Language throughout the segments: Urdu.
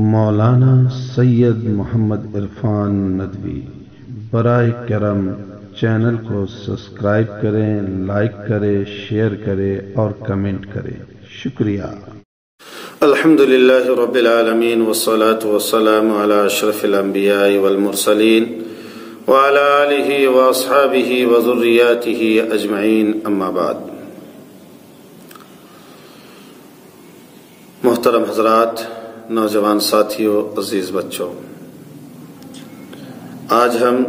مولانا سید محمد عرفان ندوی، برائے کرم چینل کو سبسکرائب کریں، لائک کریں، شیئر کریں اور کمنٹ کریں۔ شکریہ۔ الحمدللہ رب العالمین والصلاة والسلام علی اشرف الانبیاء والمرسلین وعلی آلہ واصحابہ وذریاتہ اجمعین، اما بعد۔ محترم حضرات، نوجوان ساتھیوں، عزیز بچوں، آج ہم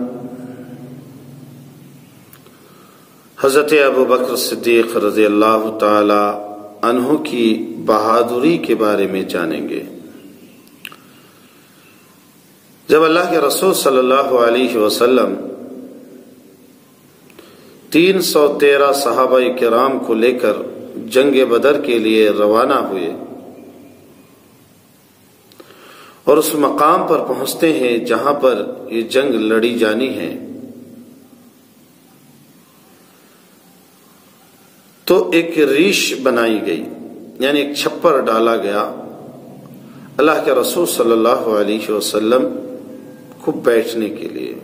حضرت ابو بکر صدیق رضی اللہ تعالی عنہ کی بہادری کے بارے میں جانیں گے۔ جب اللہ کے رسول صلی اللہ علیہ وسلم 313 صحابہ کرام کو لے کر جنگ بدر کے لیے روانہ ہوئے اور اس مقام پر پہنچتے ہیں جہاں پر یہ جنگ لڑی جانی ہے، تو ایک ریش بنائی گئی، یعنی ایک چھپر ڈالا گیا اللہ کے رسول صلی اللہ علیہ وسلم کو بیٹھنے کے لیے،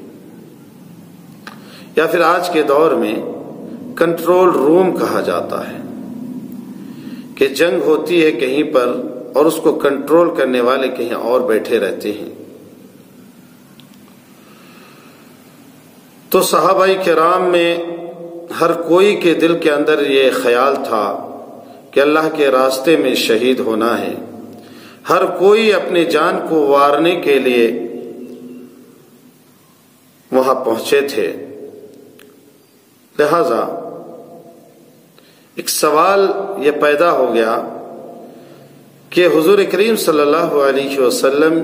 یا پھر آج کے دور میں کنٹرول روم کہا جاتا ہے کہ جنگ ہوتی ہے کہیں پر اور اس کو کنٹرول کرنے والے کہیں اور بیٹھے رہتے ہیں۔ تو صحابہ کرام میں ہر کوئی کے دل کے اندر یہ خیال تھا کہ اللہ کے راستے میں شہید ہونا ہے، ہر کوئی اپنی جان کو وارنے کے لیے وہاں پہنچے تھے۔ لہذا ایک سوال یہ پیدا ہو گیا کہ حضور کریم صلی اللہ علیہ وسلم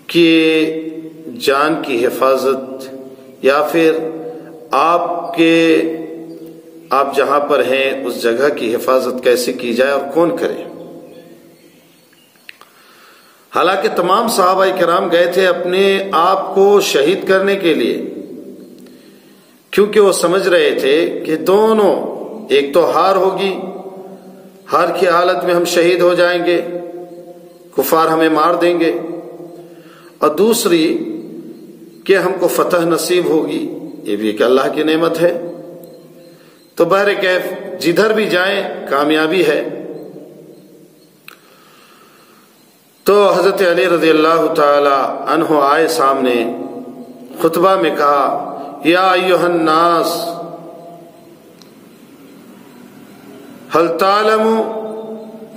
کی جان کی حفاظت یا پھر آپ جہاں پر ہیں اس جگہ کی حفاظت کیسے کی جائے اور کون کرے؟ حالانکہ تمام صحابہ کرام گئے تھے اپنے آپ کو شہید کرنے کے لیے، کیونکہ وہ سمجھ رہے تھے کہ دونوں، ایک تو ہار ہوگی، ہار کی حالت میں ہم شہید ہو جائیں گے، کفار ہمیں مار دیں گے، اور دوسری کہ ہم کو فتح نصیب ہوگی، یہ بھی ایک اللہ کی نعمت ہے۔ تو بہرکیف جدھر بھی جائیں کامیابی ہے۔ تو حضرت علی رضی اللہ تعالی عنہ آئے سامنے، خطبہ میں کہا، یا ایھا الناس هل تعلم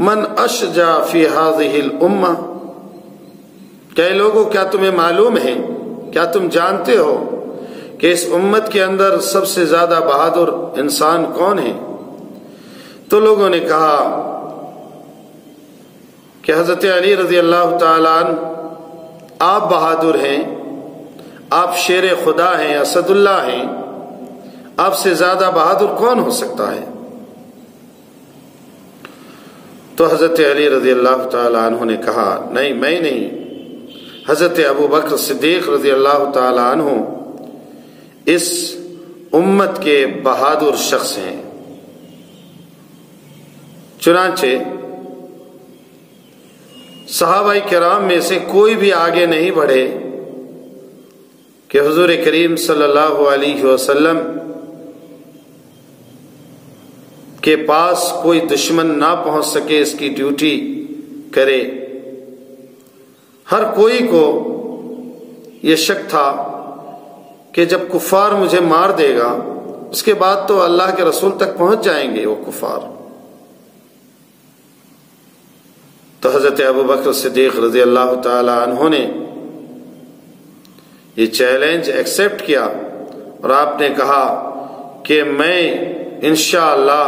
من اشجع فی هذه الامہ، کہ لوگوں کیا تمہیں معلوم ہے، کیا تم جانتے ہو کہ اس امت کے اندر سب سے زیادہ بہادر انسان کون ہے؟ تو لوگوں نے کہا کہ حضرت علی رضی اللہ تعالیٰ عنہ آپ بہادر ہیں، آپ شیر خدا ہیں، اسد اللہ ہیں، آپ سے زیادہ بہادر کون ہو سکتا ہے؟ تو حضرت علی رضی اللہ تعالی عنہ نے کہا، نہیں، میں نہیں، حضرت ابو بکر صدیق رضی اللہ تعالی عنہ اس امت کے بہادر شخص ہیں۔ چنانچہ صحابہ کرام میں سے کوئی بھی آگے نہیں بڑھے کہ حضور کریم صلی اللہ علیہ وسلم کے پاس کوئی دشمن نہ پہنچ سکے، اس کی ڈیوٹی کرے۔ ہر کوئی کو یہ شک تھا کہ جب کفار مجھے مار دے گا اس کے بعد تو اللہ کے رسول تک پہنچ جائیں گے وہ کفار۔ تو حضرت ابو بکر صدیق رضی اللہ تعالی عنہ نے یہ چیلنج ایکسپٹ کیا اور آپ نے کہا کہ میں انشاءاللہ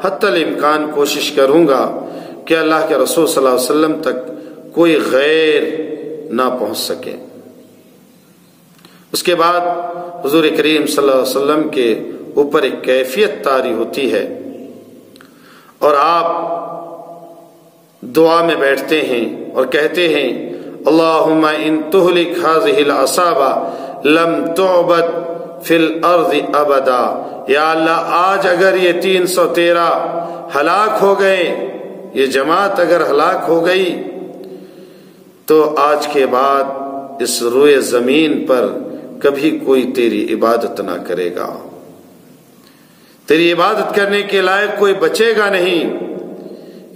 حتی الامکان کوشش کروں گا کہ اللہ کے رسول صلی اللہ علیہ وسلم تک کوئی غیر نہ پہنچ سکے۔ اس کے بعد حضور کریم صلی اللہ علیہ وسلم کے اوپر ایک کیفیت طاری ہوتی ہے اور آپ دعا میں بیٹھتے ہیں اور کہتے ہیں، اللہم ان تہلک ہذہ العصابہ لم تعبد فی الارض ابدا، یا اللہ آج اگر یہ 313 ہلاک ہو گئے، یہ جماعت اگر ہلاک ہو گئی تو آج کے بعد اس روئے زمین پر کبھی کوئی تیری عبادت نہ کرے گا، تیری عبادت کرنے کے لائق کوئی بچے گا نہیں۔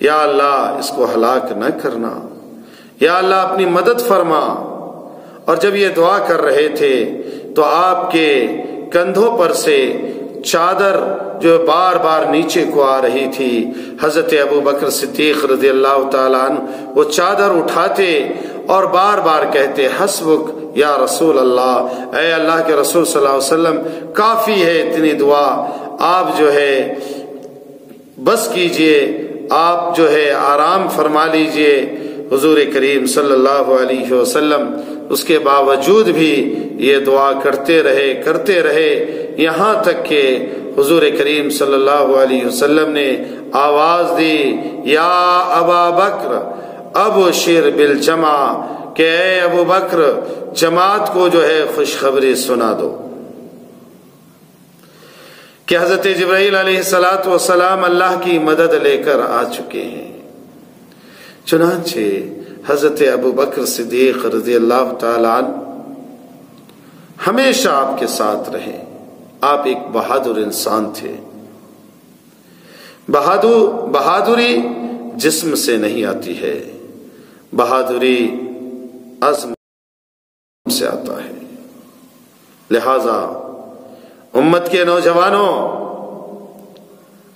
یا اللہ اس کو ہلاک نہ کرنا، یا اللہ اپنی مدد فرما۔ اور جب یہ دعا کر رہے تھے تو آپ کے کندھوں پر سے چادر جو بار بار نیچے کو آ رہی تھی، حضرت ابو بکر صدیق رضی اللہ تعالیٰ عنہ وہ چادر اٹھاتے اور بار بار کہتے حسبک یا رسول اللہ، اے اللہ کے رسول صلی اللہ علیہ وسلم کافی ہے اتنی دعا، آپ جو ہے بس کیجئے، آپ جو ہے آرام فرما لیجئے۔ حضور کریم صلی اللہ علیہ وسلم اس کے باوجود بھی یہ دعا کرتے رہے یہاں تک کہ حضور کریم صلی اللہ علیہ وسلم نے آواز دی، یا ابا بکر ابشر بالجمع، کہ اے ابو بکر جماعت کو جو ہے خوشخبری سنا دو کہ حضرت جبرائیل علیہ الصلاۃ والسلام اللہ کی مدد لے کر آ چکے ہیں۔ چنانچہ حضرت ابو بکر صدیق رضی اللہ تعالی عنہ ہمیشہ آپ کے ساتھ رہے۔ آپ ایک بہادر انسان تھے۔ بہادری جسم سے نہیں آتی ہے، بہادری عزم سے آتا ہے۔ لہذا امت کے نوجوانوں،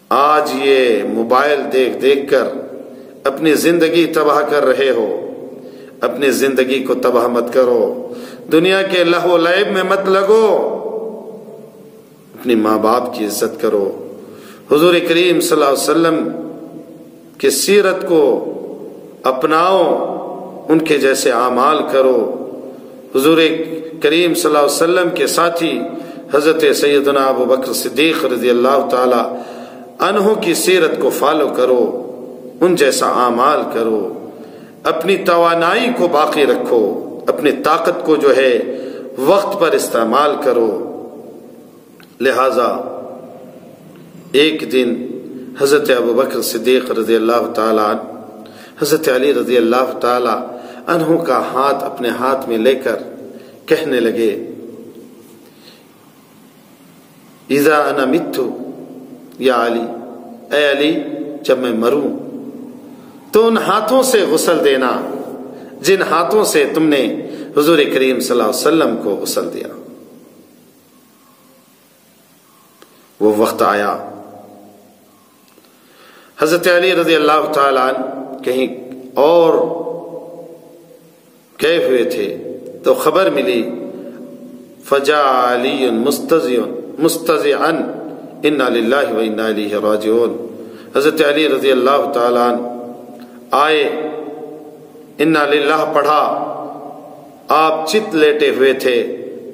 آج یہ موبائل دیکھ دیکھ کر اپنی زندگی تباہ کر رہے ہو، اپنی زندگی کو تباہ مت کرو، دنیا کے لہو و لعب میں مت لگو، اپنی ماں باپ کی عزت کرو، حضور کریم صلی اللہ علیہ وسلم کی سیرت کو اپناؤ، ان کے جیسے اعمال کرو۔ حضور کریم صلی اللہ علیہ وسلم کے ساتھی حضرت سیدنا ابو بکر صدیق رضی اللہ تعالی عنہ کی سیرت کو فالو کرو، ان جیسا اعمال کرو، اپنی توانائی کو باقی رکھو، اپنی طاقت کو جو ہے وقت پر استعمال کرو۔ لہذا ایک دن حضرت ابو بکر صدیق رضی اللہ تعالی عنہ حضرت علی رضی اللہ تعالی عنہ کا ہاتھ اپنے ہاتھ میں لے کر کہنے لگے، اذا انا مت یا علی، اے علی جب میں مروں تو ان ہاتھوں سے غسل دینا جن ہاتھوں سے تم نے حضور کریم صلی اللہ علیہ وسلم کو غسل دیا۔ وہ وقت آیا، حضرت علی رضی اللہ تعالی عنہ کہیں اور گئے ہوئے تھے تو خبر ملی، فجاء علی مستضعا انا للہ و انا الیہ راجعون۔ حضرت علی رضی اللہ تعالی عنہ آئے، انا للہ پڑھا، آپ چت لیٹے ہوئے تھے،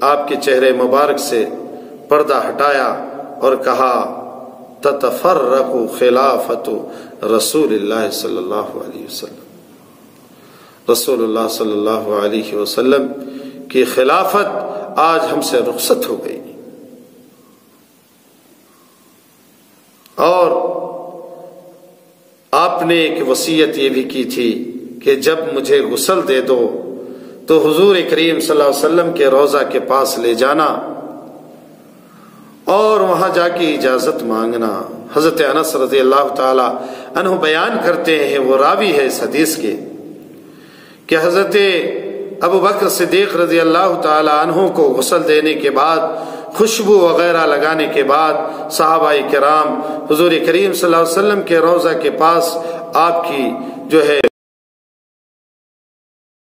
آپ کے چہرے مبارک سے پردہ ہٹایا اور کہا، تتفرق خلافت رسول اللہ صلی اللہ علیہ وسلم، رسول اللہ صلی اللہ علیہ وسلم کی خلافت آج ہم سے رخصت ہو گئی۔ اور آپ نے ایک وصیت یہ بھی کی تھی کہ جب مجھے غسل دے دو تو حضور کریم صلی اللہ علیہ وسلم کے روضہ کے پاس لے جانا اور وہاں جا کے اجازت مانگنا۔ حضرت انس رضی اللہ تعالی عنہ بیان کرتے ہیں، وہ راوی ہے اس حدیث کے، کہ حضرت ابو بکر صدیق رضی اللہ تعالی عنہ کو غسل دینے کے بعد، خوشبو وغیرہ لگانے کے بعد، صحابہ کرام حضور کریم صلی اللہ علیہ وسلم کے روضہ کے پاس آپ کی جو ہے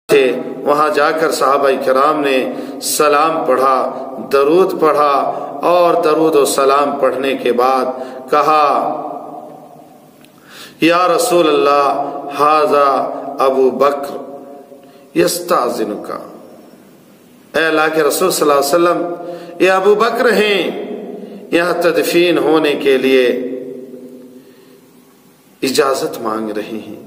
تھے، وہاں جا کر صحابہ کرام نے سلام پڑھا، درود پڑھا، اور درود و سلام پڑھنے کے بعد کہا، یا رسول اللہ ھذا ابو بکر یستاذنک، اے اللہ کے رسول صلی اللہ علیہ وسلم یہ ابو بکر ہیں، یہاں تدفین ہونے کے لیے اجازت مانگ رہے ہیں۔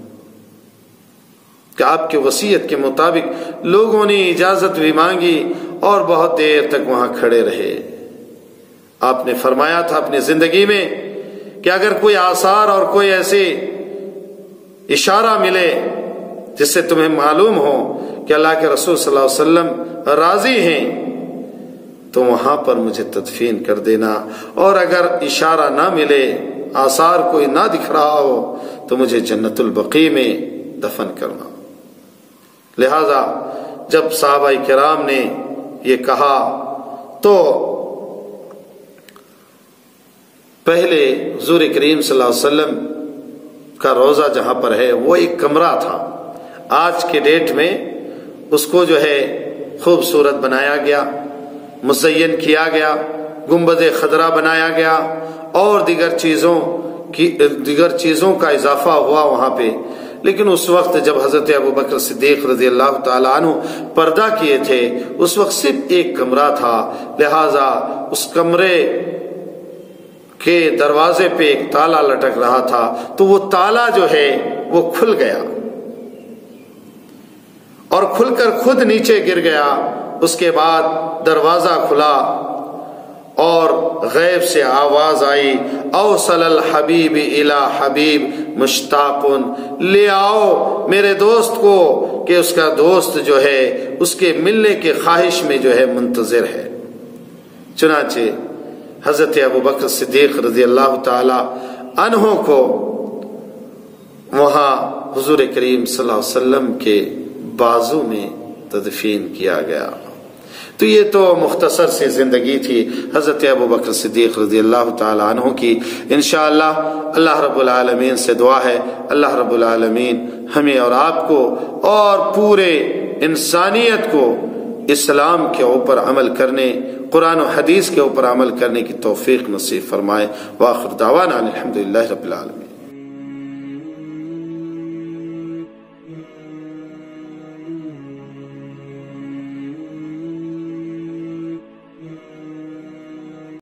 کہ آپ کے وصیت کے مطابق لوگوں نے اجازت بھی مانگی اور بہت دیر تک وہاں کھڑے رہے۔ آپ نے فرمایا تھا اپنی زندگی میں کہ اگر کوئی آثار اور کوئی ایسے اشارہ ملے جس سے تمہیں معلوم ہو کہ اللہ کے رسول صلی اللہ علیہ وسلم راضی ہیں، تو وہاں پر مجھے تدفین کر دینا، اور اگر اشارہ نہ ملے، آثار کوئی نہ دکھ رہا ہو، تو مجھے جنت البقیع میں دفن کرنا۔ لہذا جب صحابہ کرام نے یہ کہا تو پہلے حضور کریم صلی اللہ علیہ وسلم کا روزہ جہاں پر ہے وہ ایک کمرہ تھا، آج کے ڈیٹ میں اس کو جو ہے خوبصورت بنایا گیا، مزین کیا گیا، گنبد خضرا بنایا گیا، اور دیگر چیزوں کا اضافہ ہوا وہاں پہ۔ لیکن اس وقت جب حضرت ابوبکر صدیق رضی اللہ تعالیٰ عنہ پردہ کیے تھے، اس وقت صرف ایک کمرہ تھا، لہذا اس کمرے کے دروازے پہ ایک تالا لٹک رہا تھا، تو وہ تالا جو ہے وہ کھل گیا اور کھل کر خود نیچے گر گیا۔ اس کے بعد دروازہ کھلا اور غیب سے آواز آئی، اوصل الحبیب الی حبیب مشتاق، لے آؤ میرے دوست کو کہ اس کا دوست جو ہے اس کے ملنے کے خواہش میں جو ہے منتظر ہے۔ چنانچہ حضرت ابوبکر صدیق رضی اللہ تعالی عنہ کو وہاں حضور کریم صلی اللہ علیہ وسلم کے بازو میں تدفین کیا گیا۔ تو یہ تو مختصر سی زندگی تھی حضرت ابوبکر صدیق رضی اللہ تعالی عنہ کی۔ انشاءاللہ اللہ رب العالمین سے دعا ہے اللہ رب العالمین ہمیں اور آپ کو اور پورے انسانیت کو اسلام کے اوپر عمل کرنے، قرآن و حدیث کے اوپر عمل کرنے کی توفیق نصیب فرمائے۔ وآخر دعوانا الحمدللہ رب العالمین۔